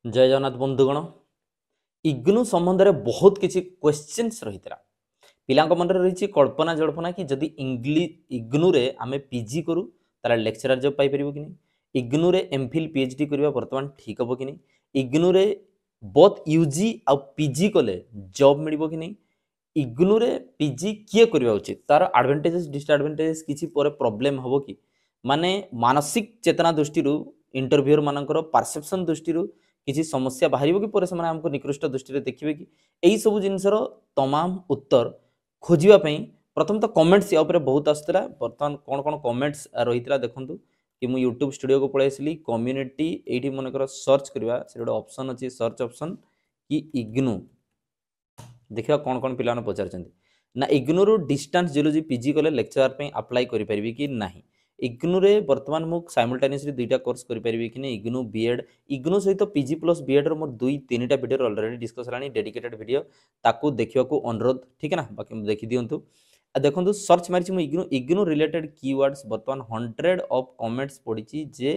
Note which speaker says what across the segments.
Speaker 1: जय जगन्नाथ बंधुगण इग्नू संबंध में बहुत किसी क्वेश्चंस रही पिला मन रही कल्पना जल्पना कि जदि इग्नू रे आमे पीजी करूँ तार लेक्चरर जब पाइपर कि नहीं इग्नू रे एमफिल पीएचडी करवा बर्तमान ठीक हम कि नहीं इग्नू रे बोथ यूजी आ पीजी कले जॉब मिल कि नहीं इग्नू रे पीजी किए करवा उचित तार एडवांटेजेस डिसएडवांटेजेस किसी प्रॉब्लम हम कि माने मानसिक चेतना दृष्टि इंटरव्यूअर मानकर परसेप्शन दृष्टि किसी समस्या बाहर कि पर से हमको निकृष्ट दृष्टि देखिए कि यही सब जिनसर तमाम उत्तर खोजापी प्रथम तो कमेंट्स या बहुत आसाला बर्तमान कौन कौन कमेंट्स रही देखूँ कि मुझे यूट्यूब स्टूडियो को पलि आसली कम्युनिटी ये मनकर सर्च करवा से गोटे ऑप्शन अच्छी सर्च ऑप्शन कि इग्नू देखा कौन कौन पिला पचार ना इग्नू रू डिस्टेंस जियोलॉजी पीजी कले लेक्चर अप्लाई करें कि ना इग्नू रे बर्तमान मुझ साइमल्टेनियसली दुईटा कोर्स करें कि नहीं इग्नू बीएड इग्नू सहित पीजी प्लस बीएड मोर दुई तीन टा वीडियो ऑलरेडी डिस्कस है डेडिकेटेड वीडियो ताकू देखा अनुरोध ठीक है ना बाकी देखी दिंतु देखो सर्च मारी इग्नू इग्नू रिलेटेड कीवर्ड्स बर्तमान 100 ऑफ कमेंट्स पड़ी जे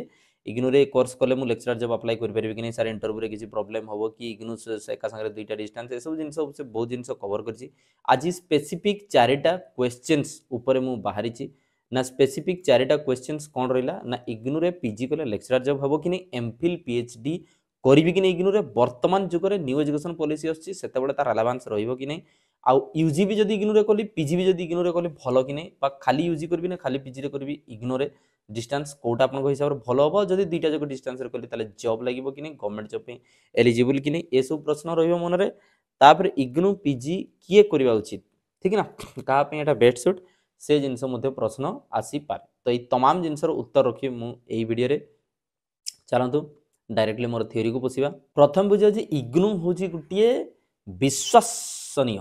Speaker 1: इग्नू रे कोर्स कले मु लेक्चरर जब अप्लाई करें कि नहीं सारे इंटरव्यू रे किसी प्रॉब्लम हम कि इग्नू एका संगे दुईटा डिस्टेंस ये सब जिन से बहुत जिन कवर कर आज स्पेसिफिक चारिटा क्वेश्चंस उपर मु बाहरी ना स्पेसिफिक चारिटा क्वेश्चंस कौन रहा ना इग्नू रे पीजी कले लेक्चरर जब हम कि नहीं एमफिल पीएचडी करी कि नहीं इग्नू रे वर्तमान जुग में न्यू एजुकेशन पॉलिसी आछी सेतेबेले तार रेलेवेंस रहिबो कि नहीं आउ यूजी भी जदि इग्नू रे कली पीजी भी जदि इग्नू रे कली भलो कि नहीं बा खाली यूजी करबी ना खाली पीजी रे करबी इग्नू रे डिस्टेंस कोटा आपन हिसाब रे भलो हो जदि दुईटा जक डिस्टेंस रे कली ताले जॉब लागिबो कि नहीं गवर्नमेंट जॉब पे एलिजिबल कि नहीं ए सब प्रश्न रहिबो मन रे तापर इग्नू पीजी किए करबा उचित ठीक ना कहा पे एटा बेस्ट सूट से जिनस मध्य प्रश्न आसी पारे तो ये तमाम जिनसर उत्तर रखी मु एई वीडियो रे चलतु डायरेक्टली मोर थ्योरी को पशिबा प्रथम बुझिया जे इग्नू होची गुटिए विश्वसनीय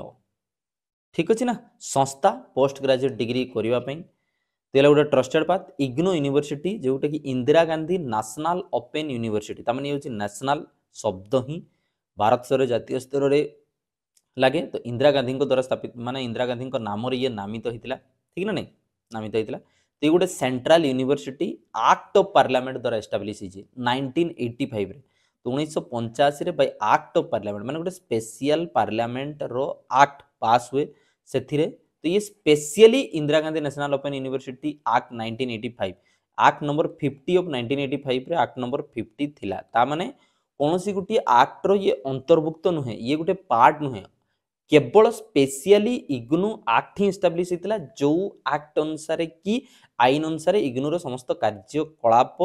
Speaker 1: ठीक अच्छे ना संस्था पोस्ट ग्रेजुएट डिग्री करने तो गोटे ट्रस्टेड पाथ इग्नू यूनिवर्सिटी जोटा कि Indira Gandhi national open university तमाने ये नेशनल शब्द ही भारत स्तर जातीय स्तर में लगे तो इंदिरा गांधी द्वारा स्थापित माने इंदिरा गांधी नाम ये नामित होता ठीक ना नहीं नामित होता तो ये गोटे central university act of parliament द्वारा एस्टाब्लिश होती 1985 तो 1985 बै एक्ट ऑफ पार्लियामेंट माने गोटे स्पेशल पार्लियामेंट रो एक्ट पास हुए से तो ये specially Indira Gandhi national open university act 1985 act number 50 of 1985 रे एक्ट नंबर 50 थिला ता माने कौन सी गोटे एक्ट रो ये अंतर्भुक्त नुहे ये गोटे पार्ट नुहे केवल स्पेशली इग्नू एक्ट ही एस्टाब्लिश होता जो एक्ट अनुसार कि आईन अनुसार इग्नूर समस्त कार्यकलाप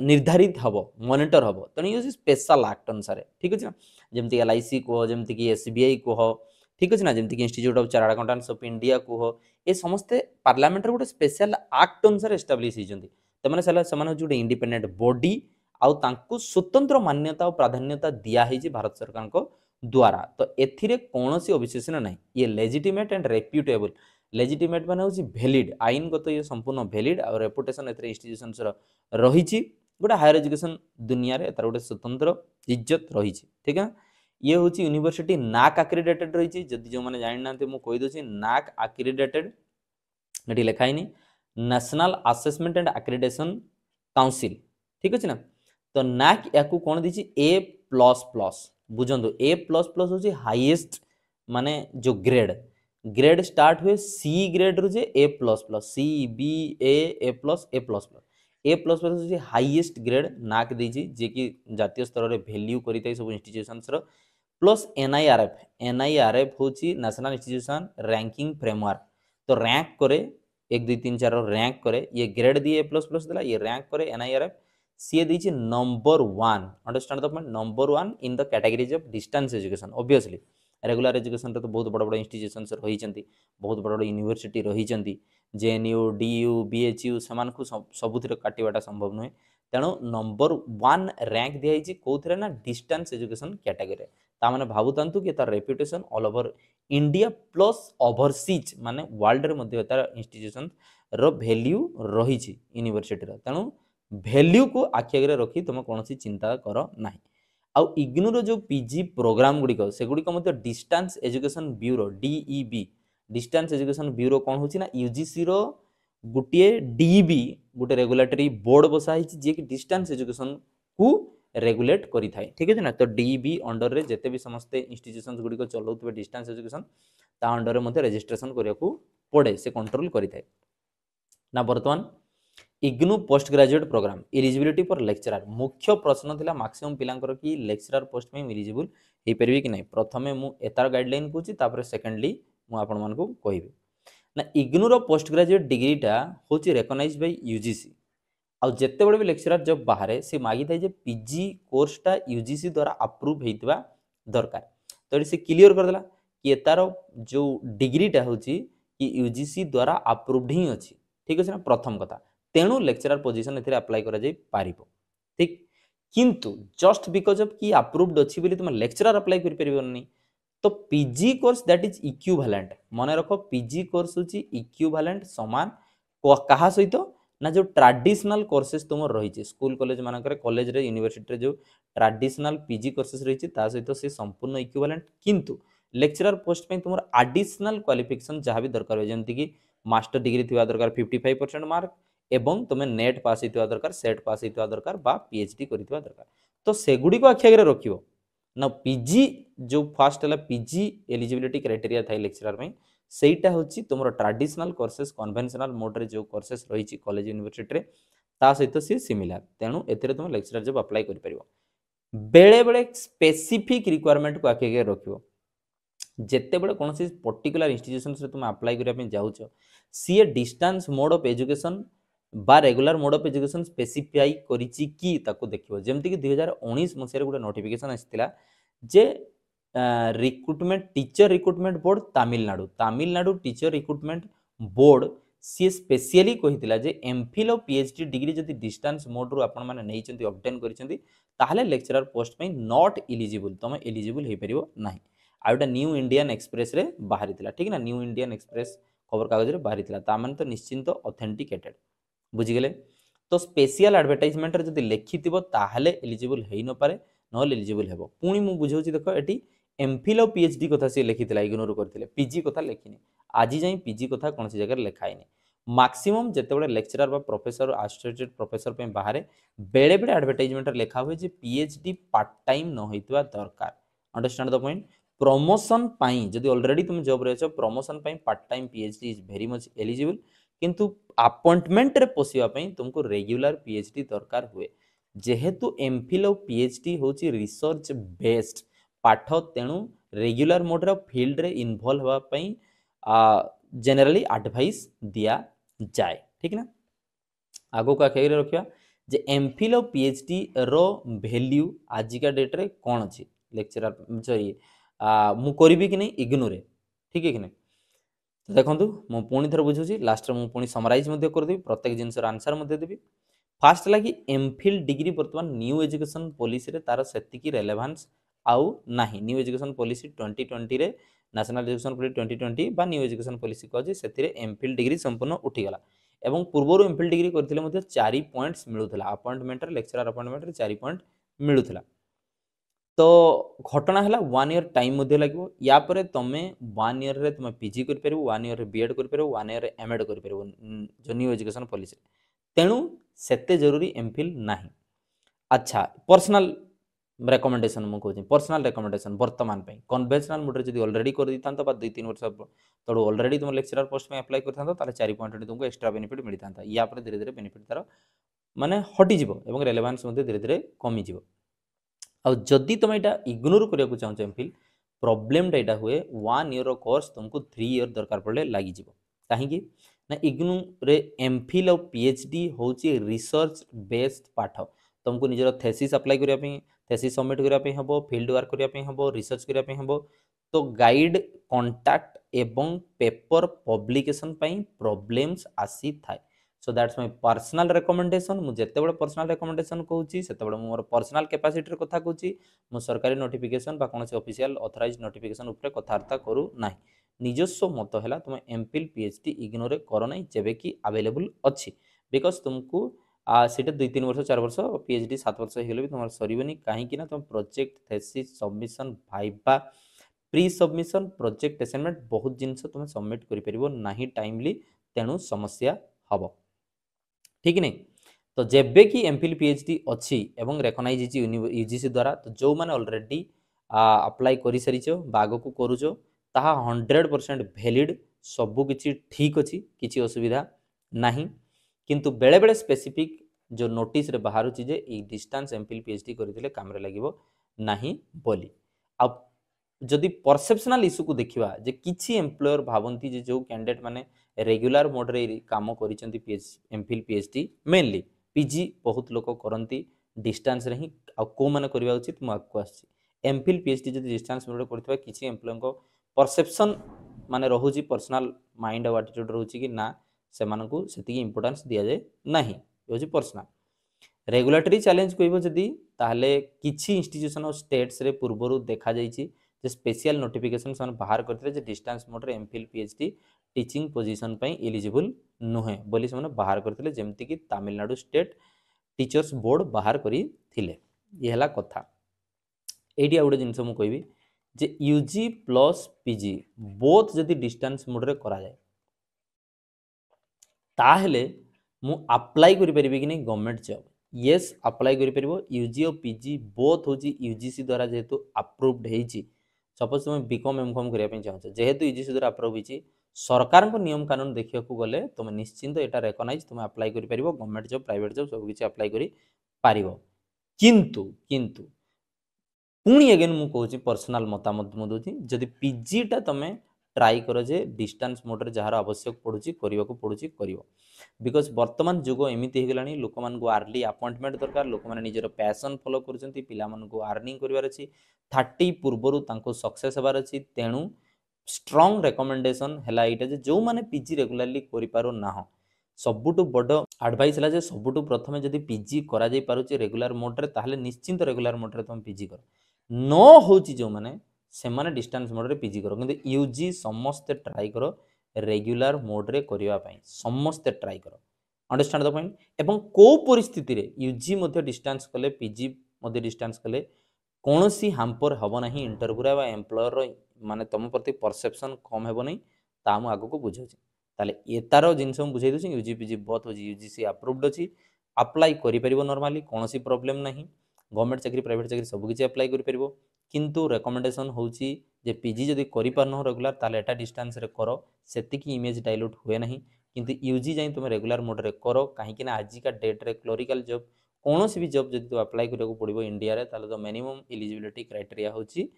Speaker 1: निर्धारित हम मॉनिटर हम तेणु ये स्पेशल एक्ट अनुसार ठीक अच्छे ना जमती LIC कह जमीक SBI कह ठीक अच्छे ना जमीक institute of chartered accountants of India कह ये समस्ते पार्लियामेंट गोटे स्पेशल एक्ट अनुसार एस्टाब्लिश होती से गोटे इंडिपेंडेंट बॉडी आउ स्वतंत्र मान्यता और प्राधान्यता दिखाई भारत सरकार को द्वारा तो एथिरे कौन सी अविशेषण ना ये लेजिटिमेट एंड रेप्यूटेबल लेजिटिमेट माने होची वैलिड आईनगत ये संपूर्ण वैलिड और रेपुटेशन एथरे इंस्टीट्यूशंस रही गोटे हायर एजुकेशन दुनिया रे तार गोटे स्वतंत्र इज्जत रही ठीक है ये हूँ यूनिवर्सिटी नाक आक्रेडिटेड रही जदि जो मैंने जानी ना मुझे कहीदे नाक आक्रेडिटेड ये लिखाई नेशनल असेसमेंट एंड आक्रेडिटेशन काउंसिल ठीक अच्छे ना तो नाक या कौन दी A++ बुझंतु A++ हूँ हाईएस्ट माने जो ग्रेड स्टार्ट हुए C ग्रेड रु A++ C B A++ हूँ हाईएस्ट ग्रेड नाक देजी जे कि जातीय स्तर में वैल्यू करिताई सब इंस्टीट्यूशंस रो प्लस NIRF हूँ नेशनल इंस्टीट्यूशन रैंकिंग फ्रेमवर्क तो रैंक करे 1 2 3 4 रैंक करे ये ग्रेड दिए A++ दिला ये रैंक करे NIRF सी दीजिए number 1 understand the point number 1 in the categories of distance education obviously regular education तो बहुत बड़ बड़ इंस्टीट्यूशंस रही बहुत बड़ बड़ यूनिवर्सिटी रही JNU DU BHU से सबुथ काटाटा संभव नुहे तेणु नंबर 1 रैंक दिखाई कौन ना डिस्टेंस एजुकेशन कैटेगरी ताने भावुता कि तार reputation all over India plus overseas माने वर्ल्ड रे तार इंस्टीट्यूशन रो वैल्यू रही यूनिवर्सिटी तेणु वैल्यू को आखि आगे रखी तुम कौन चिंता कर ना आउ इग्नूर जो पीजी प्रोग्राम गुड़िक से गुड़िक distance education bureau DEB distance education bureau कौन होची ना UGC रो गोटे DEB गोटे रेगुलेटरी बोर्ड बसाई जी कि डिस्टेंस एजुकेशन को रेगुलेट करि थाए ठीक अछि ना तो डीईबी अंडर रे जते भी समस्त इंस्टीट्यूशंस गुडी को चलाउतबे डिस्टेंस एजुकेशन ता अंडर रे मध्ये रजिस्ट्रेशन करिया को पड़े से कंट्रोल करि थाए ना वर्तमान IGNOU post graduate program eligibility for lecturer मुख्य प्रश्न थिला मैक्सिमम पिलांकर की लेक्चरर पोस्ट में एलिजिबल हे परबे कि नै प्रथमे मु एतार गाइडलाइन कहूची तापर सेकेंडली मु आपण मानको कहिबे ना इग्नू रो पोस्ट ग्रेजुएट डिग्रीटा होची रिकॉग्नाइज्ड बाय यूजीसी आ जेते बळे भी लेक्चरर जब बाहर से मागी थाए जे पीजी कोर्सटा यूजीसी द्वारा अप्रूव हेतबा दरकार तो से क्लियर कर देला कि एतार जो डिग्रीटा होची कि यूजीसी द्वारा अप्रूव्ड ही अछि ठीक अछि ना प्रथम कथा तेणु लेक्चरर पोजीशन एथिरे अप्लाई करा जाय पारिबो ठीक किंतु जस्ट बिकॉज ऑफ कि अप्रूव्ड अछि बोली तुम लेक्चरर अप्लाई करि परिबोनी तो PG course that is equivalent मन रखो पीजी कोर्स होची इक्विवेलेंट समान कहा सहित ना जो ट्रेडिशनल कोर्सेस तुम रही स्कूल कॉलेज मानकर कॉलेज रे यूनिवर्सिटी रे जो ट्रेडिशनल पीजी कोर्सेस रही ता सहित से संपूर्ण इक्विवेलेंट किंतु लेक्चरर पोस्ट पे तुम एडिशनल क्वालिफिकेशन जहाँ भी दरकार हो जमती कि मास्टर डिग्री थिबा दरकार 55% मार्क एवं तुम नेट पास होता दरकार सेट पास होता दरकार बा पीएचडी करथिबा दरकार तो सेगुडी को आखि आगे रखियो ना पीजी जो फास्ट है पीजी एलिजिबिलिटी क्राइटेरिया थाई लेक्चरर में सेटा होची तुमरो ट्रेडिशनल कोर्सेस कन्वेंशनल मोड रे जो कोर्सेस रही कॉलेज यूनिवर्सिटी रे ता सहित सी सिमिलर तेणु एथिरे तुम लेक्चरर जब अप्लाई करि परिबो बेले बेले स्पेसिफिक रिक्वायरमेंट को आखि आगे रखियो जेते बेले कोनसी पर्टिकुलर इंस्टीट्यूशन से तुम अप्लाई करिया पे जाउछ सी डिस्टेंस मोड ऑफ एजुकेशन बा regular mode of education specify करिछि कि ताको देखिबो जेमति कि 2019 मसिया रे गुटे नोटिफिकेशन आसितिला जे recruitment teacher recruitment board Tamil Nadu teacher recruitment board सी स्पेशली कहितिला जे एमफिल और पीएचडी डिग्री जदि डिस्टेंस मोड रु आपण माने नैचंती ऑब्टेन करिसंती ताहले लेक्चरर पोस्ट पे नॉट एलिजिबल तमे एलिजिबल हे परिबो नाही आउटा न्यू इंडियन एक्सप्रेस रे बाहरितिला ठीक ना न्यू इंडियन एक्सप्रेस खबर कागज रे बाहरितिला ता माने तो निश्चिंत ऑथेंटिकेटेड बुझिगले तो स्पेशल एडवर्टाइजमेंट रे जदि लिखिथिबो ताहले एलिजिबल हेइ न पारे नहले एलिजिबल हेबो पुणी मु बुझौछि देखो एटी एमफिल और पीएचडी कथा से लिखिथिला इग्नोर करथिले पीजी कथा लिखिनी आज जाई पीजी कथा कोनसी जगह लिखाइनी मैक्सिमम जेतेबेले लेक्चरर बा प्रोफेसर एसोसिएटेड प्रोफेसर पे बाहर बेले बेले एडवर्टाइजमेंट रे लिखा हुए जे पीएचडी पार्ट टाइम न होइतबा दरकार अंडरस्टैंड द पॉइंट प्रमोशन पाई जदि ऑलरेडी तुम जॉब रे छ promotion pi part time PhD is very much eligible किंतु अपॉइंटमेंट रे पोसिबा पई तुमको रेगुलर पीएचडी दरकार हुए जेहेतु एमफिल और पीएचडी होची रिसर्च बेस्ड पाठ तेणु रेगुलर मोड रे फील्ड रे इन्वॉल्व होवा पई जनरली एडवाइस दिया जाए ठीक ना आगो का खेर रखिया जे एमफिल और पीएचडी रो वैल्यू आजिका डेट रे कोन अछि लेक्चरर सॉरी मु करबी कि नहीं इग्नोर ठीक है कि नहीं तो देखो मु पुणी थर बुझुची लास्ट मु पुणी समराइज मध्य कर देबी प्रत्येक जिनसर आंसर मध्य देबी फास्ट लगी एमफिल डिग्री वर्तमान न्यू एजुकेशन पॉलिसी रे तार सेतिकी रेलेवेंस आउ नाही न्यू एजुकेशन पॉलिसी 2020 रे नेशनल एजुकेशन पॉलिसी 2020 बा न्यू एजुकेशन पॉलिसी कहजे सेतिरे एमफिल डिग्री संपूर्ण उठी गला एवं पूर्वरु एमफिल डिग्री करथिले मध्ये 4 पॉइंट्स मिलुथला अपॉइंटमेंट रे लेक्चरर अपॉइंटमेंट रे 4 पॉइंट मिलुथला तो घटना है 1 ईयर टाइम मध्य लगे या पर तुम 1 ईयर रे तुम पीजी कर पर 1 ईयर रे बीएड कर पर 1 ईयर रे एमएड कर पर जो न्यू एजुकेशन पॉलिसी तेणु सेते जरूरी एमफिल नाही अच्छा पर्सनल रेकमेंडेशन मु कहूँ पर्सनल रेकमेंडेशन वर्तमान पे कन्वेंशनल मोड रे जदी ऑलरेडी कर दी थांतो बा 2-3 वर्ष तोड़ ऑलरेडी तुम लेक्चरर पोस्ट में अप्लाई कर थांतो ताले 4 पॉइंट तुमको एक्स्ट्रा बेनिफिट मिली थांता या पर धीरे धीरे बेनिफिट तार माने हटि जिवो एवं रेलेवेंस मध्ये धीरे धीरे कमी जिवो आ जदि तुम यहाँ इग्नोर करने को चाहो एमफिल प्रोब्लेम एटा हुए 1 ईयर कोर्स तुमको 3 ईयर दरकार पड़े लगी कहीं ना इग्नू रे एमफिल और पीएचडी होची रिसर्च बेस्ड पाठ तुमको निजर थेसिस अप्लाई करने थेसिस सबमिट करने हम फील्ड वर्क करने हम रिसर्च करने हम तो गाइड कांटेक्ट एवं पेपर पब्लिकेशन प्रॉब्लम्स आसी थाए so that's my personal recommendation मु जेते बडे पर्सनल रिकमेंडेशन कहूची सेते बडे मोर पर्सनल कैपेसिटी रे कथा कहूची मु सरकारी नोटिफिकेशन बा कोनसे ऑफिशियल ऑथराइज्ड नोटिफिकेशन ऊपर कथार्ता करू नाही निजस्व मत हैला तुम एमफिल पीएचडी इग्नोर करो नाही जेबे कि अवेलेबल अछि बिकॉज़ तुमको सेटा 2-3 वर्ष 4 वर्ष पीएचडी 7 वर्ष हेले भी तुम सरीबनी काहे कि ना तुम project thesis submission viva pre submission project assignment बहुत जिंस तुम सबमिट करि परिबो नाही टाइमली तेनु समस्या हबो ठीक नहीं तो जेबे कि एमफिल पीएचडी अच्छी एवं रेकग्नाइज यूजीसी द्वारा तो जो मैंने ऑलरेडी अप्लाई कर सारी आग को करुच ताहा 100% वैलिड सबकि ठीक अच्छी किसी असुविधा नहीं किंतु बेले बेले स्पेसिफिक जो नोटिस रे बाहर जे डिस्टेंस एमफिल पीएचडी करते काम लगे नहीं बोली अब जदि परसेप्शनल इश्यू को देखा जे किसी एम्प्लॉयर भावती जे जो कैंडिडेट माने रेगुलर मोड रे काम करिसेंती एमफिल पीएचडी मेनली पीजी बहुत लोक करती डिस्टेंस रे ही को माने करबा उचित मु आपको आछि एमफिल पीएचडी जदि डिस्टेंस मोड रे करथिबा किसी एम्प्लॉयर को परसेप्शन माने रहुची पर्सनल माइंड और एटीट्यूड रहुची कि ना से मानकु सेतिकी इंपोर्टेंस दिया जाए नाही होची पर्सनल रेगुलेटरी चैलेंज कहबो जदि ताहले किछि इंस्टीट्यूशन और स्टेट्स रे पूर्वरु देखा जाइछि जे स्पेशल नोटिफिकेशन सन बाहर करथिले जे डिस्टेंस मोड रे एमफिल पीएचडी टीचिंग पोजीशन पई एलिजिबल नुहे बोली से बाहर करथिले जेमति कि तमिलनाडु स्टेट टीचर्स बोर्ड बाहर करी थिले ये हला कथा एडी आउडे जिंस मु कहबी जे यूजी प्लस पीजी बोथ जदि डिस्टेंस मोड रे करा जाए ताहले मु अप्लाई करि परिबे कि नै गवर्नमेंट जॉब यस अप्लाई करि परिबो यूजी और पीजी बोथ होची यूजीसी द्वारा जेहेतु अप्रूव्ड हेची सपोज तुम बीकॉम एमकॉम करिया पे चाहछ जेहेतु यूजीसी द्वारा अप्रूव हेची सरकार को नियम कानून देखिया को गले तुम निश्चिंत एटा रेकग्नाइज तुम अप्लाई करि परिबो गवर्नमेंट जॉब प्राइवेट जॉब सब किछि अप्लाई करि पारिबो किंतु किंतु पुणी अगेन मु कहूँ पर्सनल मतामत मु दूची जदि पीजीटा तुम ट्राई कर जे डिस्टेंस मोड रे जहार आवश्यक पड़ुची करने को पड़ुची करिवो बिकॉज वर्तमान जुग एमती हो गलानी लोक मान आर्ली अपॉइंटमेंट दरकार लोक मैंने निजर पैशन फॉलो करछंती पिला मान को अर्निंग करिवार अछि 30 पूर्वरु तांको सक्सेस हेबार अछि तेणु स्ट्रांग रेकमेंडेशन हैला एटा जे जो माने पीजी रेगुलरली करि पारो ना सबुटु बड़ एडवाइस है सबुटु प्रथमे जदि पीजी करा जाई पारुची रेगुलर मोड रे ताहले निश्चिंत रेगुलर मोड रे तुम पीजी कर न होची जो माने से माने डिस्टेंस मोड रे पीजी करो किंतु यूजी समस्त ट्राई करो रेगुलर मोड रे करिवा पई समस्त ट्राई करो अंडरस्टैंड द पॉइंट एवं को परिस्थिति रे यूजी मध्ये डिस्टेंस कले पीजी मध्ये डिस्टेंस कले कोनोसी हाम्पर हबो नाही इंटरव्यू रे बा एम्प्लॉयर रो माने तुम प्रति परसेप्शन कम हेबो नाही ता मु आगु को बुझौची ताले एतारो जिंस हम बुझाई दउछी यूजी पीजी बहुत हो यूजीसी अप्रूव्ड अछि अप्लाई करि परिबो नॉर्मली कोनोसी प्रॉब्लम नाही गवर्नमेंट चाकरी प्राइवेट चाकरी सब किछि अप्लाई करि परिबो किंतु रेकमेंडेशन होउची जे पीजी जदि करि पारनो रेगुलर ताले एटा डिस्टेंस रे करो सेतिकी इमेज डाइल्यूट हुए नाही किंतु यूजी जाई तुम रेगुलर मोड रे करो काहे कि ना आज का डेट रे क्लरिकल जॉब कोनोसी भी जॉब जदि तो अप्लाई करियो पड़िबो इंडिया रे ताले तो मिनिमम एलिजिबिलिटी क्राइटेरिया होउची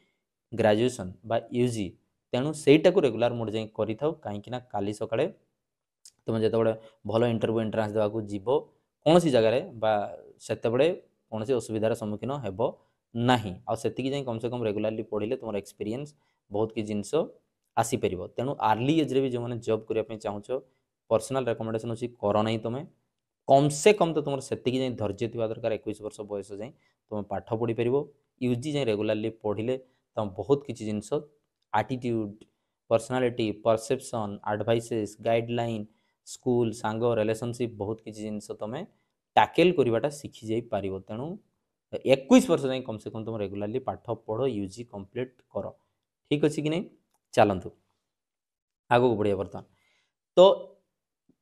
Speaker 1: ग्रेजुएशन बा यूजी तेणु सेटा को रेगुलर मोड जाई करि थाउ काहे कि ना काली सकाळे तुम जिते भल इंटरव्यू एंट्रांस देवाक जीव कौन सी जगार बा सेते कौन सी असुविधार सम्मुखीन हेब ना आती जाए कम से कम रेगुलाली पढ़ले तुम एक्सपीरियंस बहुत कि जिनस आसीपर तेणु आर्ली एज्रे भी जो मैंने जॉब करने चाहूँ पर्सनल रेकमेंडेशन अच्छी कर ना तुम कम से कम तो तुम से जाए धैर्य थी दरकार 21 वर्ष बयस जाए तुम पाठ पढ़ी पार यूजी जाए रेगुलाली पढ़ले तुम बहुत किसी जिनस attitude personality perception advices guideline school सांग रिलेशनशिप बहुत किसी जिनस तुम टैकल करवाटा शिखी जाई पारिबो तेणु 21 वर्ष जाए कम से कम तुम रेगुलाली पाठ पढ़ यूजी कंप्लीट कर ठीक अच्छे कि नहीं चलतु आगू बढ़िया बर्तमान तो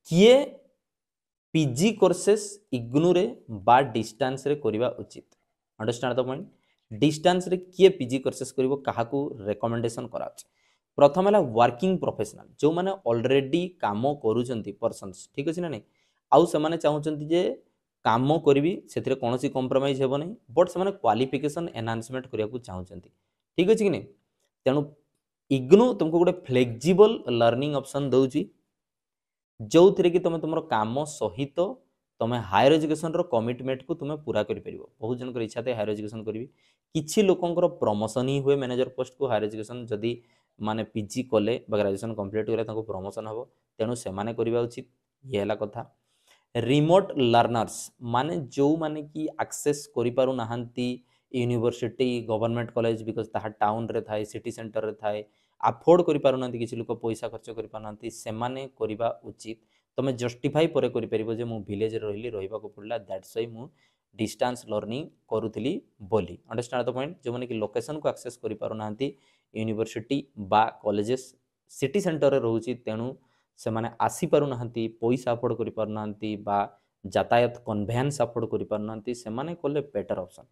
Speaker 1: किए पीजी कोर्सेस इग्नू रे बा डिस्टेंस रे करबा उचित अंडरस्टैंड द पॉइंट डिस्टेंस रे किए पीजी कोर्सेस करबो काहाकू रेकमेंडेशन करा प्रथम है वर्किंग प्रोफेशनल जो मैंने ऑलरेडी काम करूछंती पर्सन्स ठीक अच्छे ना नहीं आउ से चाहूँगी जे काम करी से कौन कंप्रोमाइज हेब नहीं बट से क्वालिफिकेशन एनहांसमेंट करने को चाहूँगी ठीक अच्छे कि नहीं तेणु इग्नू तुमको गोटे फ्लेक्सिबल लर्निंग ऑप्शन दौची जो थे कि तुम तुम काम सहित तुम हायर एजुकेशन कमिटमेंट को तुम पूरा कर बहुत जन इच्छा थे हायर एजुकेशन करी किसी लोकंर प्रमोशन ही हुए मैनेजर पोस्ट को हायर एजुकेशन जदि माने पीजी कले ग्रेजुएशन कंप्लीट कले प्रमोशन हम तेणु से करवा उचित ये है कथा रिमोट लर्नर्स माने जो माने कि एक्सेस करि पारु नाहंती यूनिवर्सिटी गवर्नमेंट कॉलेज बिकॉज ताहा टाउन रे थाए सिटी सेंटर रे थाए अफोर्ड करि पारु नांती किछि लोक पैसा खर्च करि पारु नांती से माने करबा उचित तमे जस्टिफाई परे करि परिबो जे मु विलेज रे रहिली रहिबा को पड़ला दैट्स व्हाई मु डिस्टेंस लर्निंग करूथली बोली अंडरस्टैंड द पॉइंट जो माने कि लोकेशन को एक्सेस करि पारु नांती यूनिवर्सिटी बा कॉलेजेस सिटी सेंटर रे रहउची तेणु से माने आसी पारु नाहंती पैसा अफोर्ड करि पारु नाहंती बा यातायात कन्भेन्स अफोर्ड कर से कले बेटर ऑप्शन।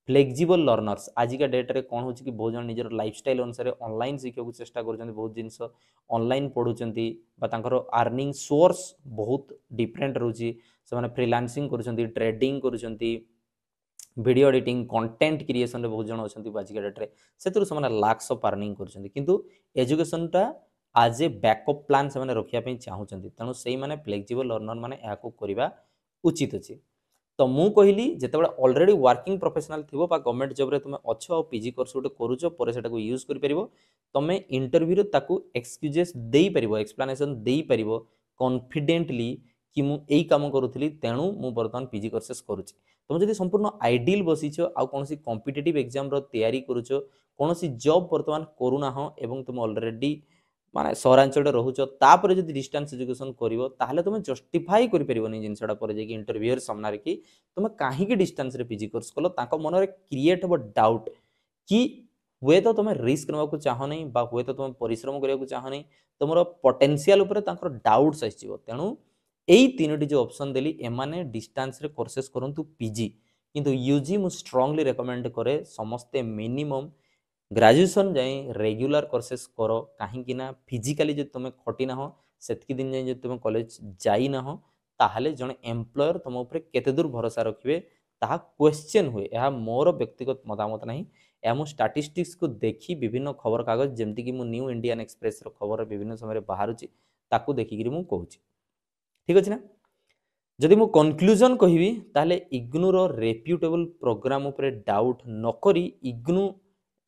Speaker 1: फ्लेक्सिबल लर्नर्स आजिका डेट्रे कौन हो कि बहुत जन निजर लाइफस्टाइल अनुसार ऑनलाइन शिक्षा को चेष्टा कर बहुत जिनस ऑनलाइन पढ़ुं आर्निंग सोर्स बहुत डिफरेंट रोचे से फ्रीलांसिंग कर ट्रेडिंग कर वीडियो एडिटिंग कंटेंट क्रिएशन बहुत जन अच्छा आजिका डेट्रे से लाक्स ऑफ अर्निंग कर एजुकेशनटा आज ए बैकअप प्लान से रखापी चाहूँगी तेणु से मैंने फ्लेक्सिबल लर्नर मैंने करवा उचित अच्छे। तो मु कहली जितेबाला ऑलरेडी वर्किंग प्रोफेशनल थी गवर्नमेंट जॉब रे तुम अच्छो पीजी कोर्स गोटे करूच पर सेटा यूज कर पारिबो तमे इंटरव्यू ताकू एक्सक्यूजेस देई परिबो एक्सप्लेनेशन देई परिबो कॉन्फिडेंटली कि मु एई काम करूथली तेणु मु वर्तमान पीजी कोर्सेस करूची। तुम जदि संपूर्ण आइडियल बसीच आ कोनोसी कॉम्पिटिटिव एग्जाम रो तैयारी करूच कोनोसी जॉब वर्तमान करूना हो एवं तुम ऑलरेडी माने सहरांचल रोच तापर जब डिस्टेंस एजुकेशन करिवो ताहले तुम जस्टिफाई करि परिबोनी जिनसडा पर जे कि इंटरव्यूअर सामने कि तुम कहीं डिस्टेंस रे पीजी कोर्स कलो ताको मन रे क्रिएट हो डाउट कि हुए तो तुम रिस्क नवा को चाहो नहीं बा हुए तो तुम परिश्रम करिया को चाहो नहीं तुमरो पोटेंशियल ऊपर ताकर डाउट्स आइसिबो तेणु एई तीनोटी जो ऑप्शन देली एमाने डिस्टेंस रे कोर्सेस करंतु पीजी किंतु यूजी मु स्ट्रांगली रेकमेंड करे समस्ते मिनिमम ग्रेजुएशन जाए रेगुलर कोर्सेस करो कहीं फिजिकाली जो तुम खटी ना हो सेतकी दिन जाए तुम कॉलेज जाई ना हो ताहले जने एम्प्लॉयर तुम ऊपर केते दूर भरोसा रखिए ताहा क्वेश्चन हुए यह मोर व्यक्तिगत मतामत नहीं यह मु स्टैटिस्टिक्स को देखी विभिन्न खबर कागज जमती कि मु न्यू इंडियन एक्सप्रेस रो खबर विभिन्न समय बाहरुची ताकू देखिकी मु कहूची ठीक अछि ना। जदि मु कंक्लूजन कहिबी ताहले इग्नू रो रेप्यूटेबल प्रोग्राम ऊपर डाउट नकरी IGNOU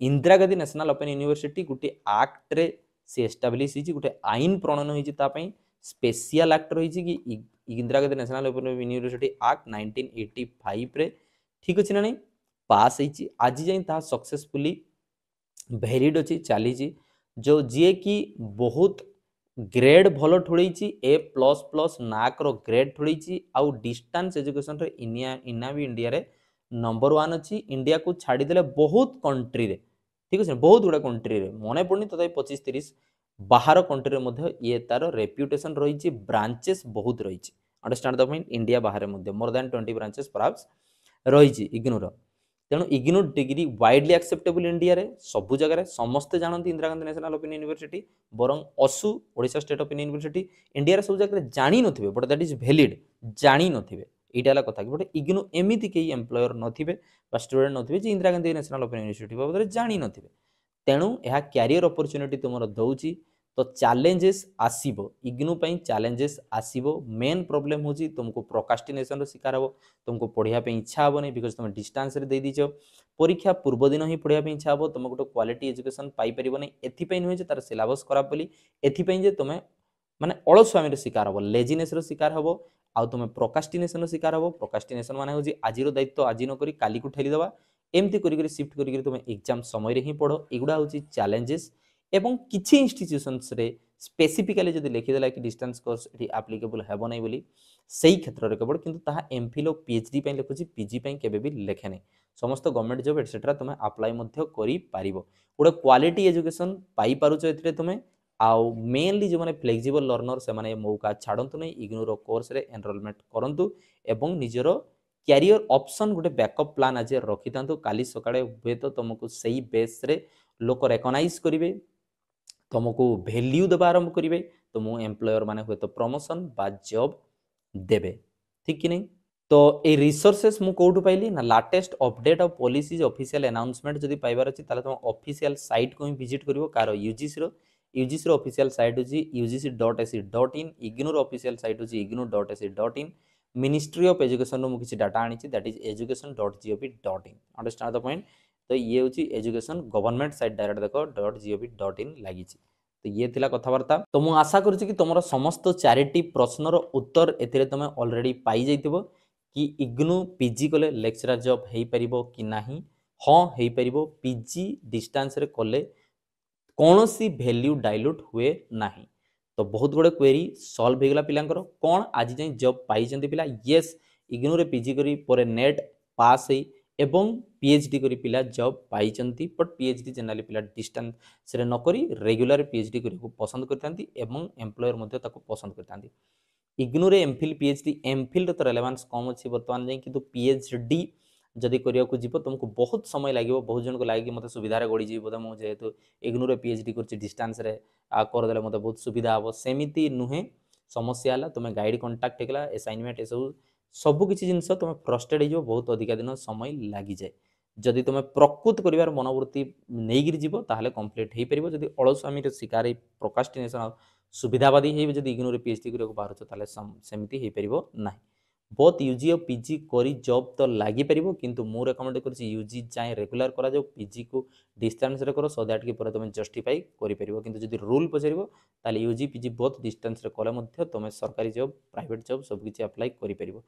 Speaker 1: Indira Gandhi national open university गोटे आक्ट रे से एस्टाब्लिश होती गोटे आईन प्रणयन होती स्पेशल आक्ट रही कि Indira Gandhi national open university act 1985 रे ठीक अच्छे ना नहीं पास होती आज जाए सक्सेसफुली वैलिड अच्छी चली जो जी कि बहुत ग्रेड भल ठोड़ी A++ नाक रो ग्रेड ठोड़ी आउ डिस्टेंस एजुकेशन रे इना भी इंडिया रे नंबर 1 अच्छी इंडिया को छाड़ीदे बहुत कंट्री रे ठीक अच्छे बहुत गुड़ा कंट्री रे मन पड़नी तथा 25-30 बाहर कंट्री रे ये तार रेप्यूटेशन रही ब्रांचेस बहुत रही अंडरस्टैंड द पॉइंट इंडिया बाहर मोर दैन 20 ब्रांचेस परहैप्स रही इग्नोर तेणु IGNOU degree widely acceptable India रे सबु जगह समस्ते जानती Indira Gandhi national open university बरं असु Odisha state open university India रे सब जगह जानी नथिबे बट दैट इज वैलिड जानी नथिबे एटा कथा कि बट इग्नू एमिति कई एम्प्लॉयर नथिबे बा स्टूडेंट नथिबे जे Indira Gandhi national open university बाबद जानी नथिबे तेणु यह कैरियर अपॉर्चुनिटी तुमर दउची तो चैलेंजेस आसीबो इग्नू पई चैलेंजेस आसीबो मेन प्रॉब्लम होची तुमको प्रोकास्टिनेशन रो शिकार हो तुमको पढ़िया पे इच्छा हबो नहीं बिकॉज तुम डिस्टेंस रे दे दीचो परीक्षा पूर्व दिन ही पढ़िया पे इच्छा हबो तुम गोटे क्वालिटी एजुकेशन पाई परिबो नहीं एथि पई नुहे जे तार सिलेबस खराब बोली एथि पई जे तुमे माने अलस्वामी रो शिकार हबो लेजीनेस रो शिकार हबो आउ तुमे प्रोकास्टिनेशन रो शिकार हबो प्रोकास्टिनेशन माने होची आजिरो दायित्व आजि न करी काली को ठेली दबा एमती करी शिफ्ट करी तुम एग्जाम समय रे ही पढ़ो एगुडा होची चैलेंजेस एवं किछि इंस्टीट्यूशंस रे स्पेसिफिकली जदि लिखिदेला कि डिस्टेंस कोर्स एटी एप्लीकेबल हेबो नै बोली सेही क्षेत्र रे केवल किंतु ताहा एमफिल और पीएचडी पई लिखुची पीजी पई केबे भी लेखे नै समस्त गवर्नमेंट जॉब एटसेट्रा तुमे अप्लाई मध्य करि पारिबो गोटे क्वालिटी एजुकेशन पाई पारुचो एथिरे तुमे आउ मेनली जो माने फ्लेक्सिबल लर्नर से माने मौका छाडंतु नै इग्नोर कोर्स रे एनरोलमेंट करंतु एवं निजरो कैरियर ऑप्शन गोटे बैकअप प्लान आज रखि तांतु काली सकाळे हुए तो तुमको सही बेस रे लोक रिकॉग्नाइज करिवे तुमको वैल्यू देवा आरंभ करेंगे तुम एम्प्लॉयर माने हुए तो प्रमोशन बा जॉब देवे ठीक कि नहीं। तो ये रिसोर्सेस मु कोठु पाइली ना latest update of policies official announcement जदि पाइबार अछि ताले तुम ऑफिशियल साइट को ही विजिट करिवो कार यूजीसी रो ऑफिशियल साइट होची ugc.ac.in इग्नोर ऑफिशियल साइट होची ignou.ac.in मिनिस्ट्री ऑफ एजुकेशन रो मु किछि डाटा आनिछि that is education.gov.in understand the point. तो ये होची एजुकेशन गवर्नमेंट साइट डायरेक्ट देखो .gov.in लागिछि तो ये थिला कथावार्ता तो मु आशा करूछि कि तुमरो समस्त 4टी प्रश्नर उत्तर एथिरे तुमे ऑलरेडी पाई जाइथिबो कि इग्नू पीजी कले लेक्चरर जॉब हेई परिबो कि नाही हां हेई परिबो पीजी डिस्टेंस रे कले कोनोसी वैल्यू डाइल्यूट हुए नाही तो बहुत गुडे क्वेरी सॉल्व हेगला पिलांकर कोन आज जाय जॉब पाई जंती पिला यस इग्नू रे पीजी करी परे नेट पास हेई एवं पीएचडी करी पिला जॉब पाई जंती बट पीएचडी जनरली पिला डिस्टेंस रे न करी रेगुलर पीएचडी करी को पसंद करथांती एवं एम्प्लॉयर मध्ये ताको पसंद करथांती इग्नोरे एमफिल पीएचडी एमफिल तो रेलेवांस कम अच्छी बर्तमान जाए किंतु पीएचडी जदि करने जीव तुमको बहुत समय लगे बहुत जन को लगे मत सुविधा गढ़ी बोधे मुझे जेहेतु इग्नोरे पीएचडी कर डिस्टेंस रे करदे मत बहुत सुविधा हम सेमती नुहे समस्या है तुम्हें गाइड कंटाक्ट होगा असाइनमेंट ये सब किसी जिन तुम फ्रस्ट्रेट हो बहुत अधिका दिन समय लगी जाए जदि तुम प्रकृत कर मनोवृत्ति नहीं जीव ताहले कंप्लीट हो पार जदि अलसामी शिकार प्रोकास्टिनेशन सुविधावादी जब इग्नोर पीएचडी करने बाहर सेमती हो पार ना बोथ यूजी और पीजी करी जॉब तो लगी पार किंतु मु रेकमेंड कर यूजी चाहे रेगुलर करा जाओ पीजी को डिस्टेंस रे करो सो दैट कि तुम जस्टिफाई करें किंतु जदि रूल पचार यूजी पीजी बोथ डिस्टेंस रे कले तुम सरकारी जॉब प्राइवेट जॉब सबकि अप्लाई करें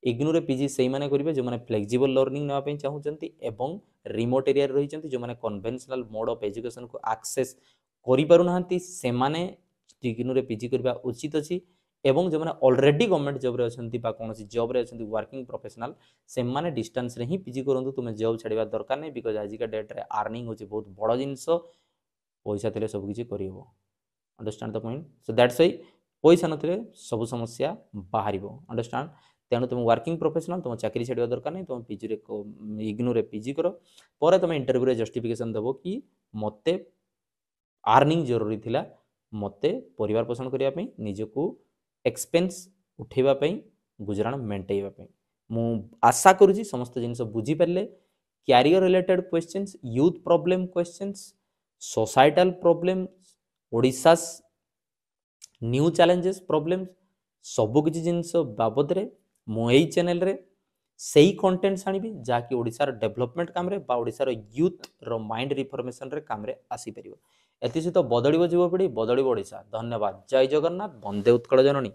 Speaker 1: इग्नोर पीजी से मैंने करेंगे जो मैंने फ्लेक्सिबल लर्निंग नापी चाहते एवं रिमोट एरिया रही जो मैंने कन्वेन्शनल मोड ऑफ एजुकेशन को एक्सेस करें इग्नोर पीजी करवा उचित अच्छी एवं जो मैंने ऑलरेडी गवर्नमेंट जॉब रे अछंती बा कोनोसी जॉब रे अछंती वर्किंग प्रोफेशनल से माने डिस्टेंस रे ही पीजी करंतु तुमे जॉब छाड़िबा दरकार नहीं बिकॉज आज का डेट रे अर्निंग होची बहुत बड़ जिंस पैसा थिले सब किछि करिवो understand the point so that's why पैसा नथिले सब समस्या बाहरिबो अंडरस्टैंड तेणु तुम वर्किंग प्रोफेशनल तुम चाकरी छाड़िबा दरकार नहीं तुम पीजी रे इग्नोर पीजी करो पर तुम इंटरव्यू रे जस्टिफिकेशन देबो कि मते अर्निंग जरूरी थिला मते परिवार पोषण करिया पई निजको एक्सपेंस उठेबापी गुजराण मेंटेवाई मु आशा करुँच समस्त जिन बुझीपारे career related questions youth problem questions societal problem Odisha new challenges problem सबकि जिन बाबद रे मु एई चैनल रे सही कंटेंट्स आनिबी जाकि ओडिशार डेवलपमेंट काम रे बा ओडिशार यूथ रो माइंड रिफॉर्मेशन रे काम रे आसी परिबो एति सहित बदलिबो युवपीढ़ी बदलिबो ओडिशा धन्यवाद जय जगन्नाथ वंदे उत्कल जननी।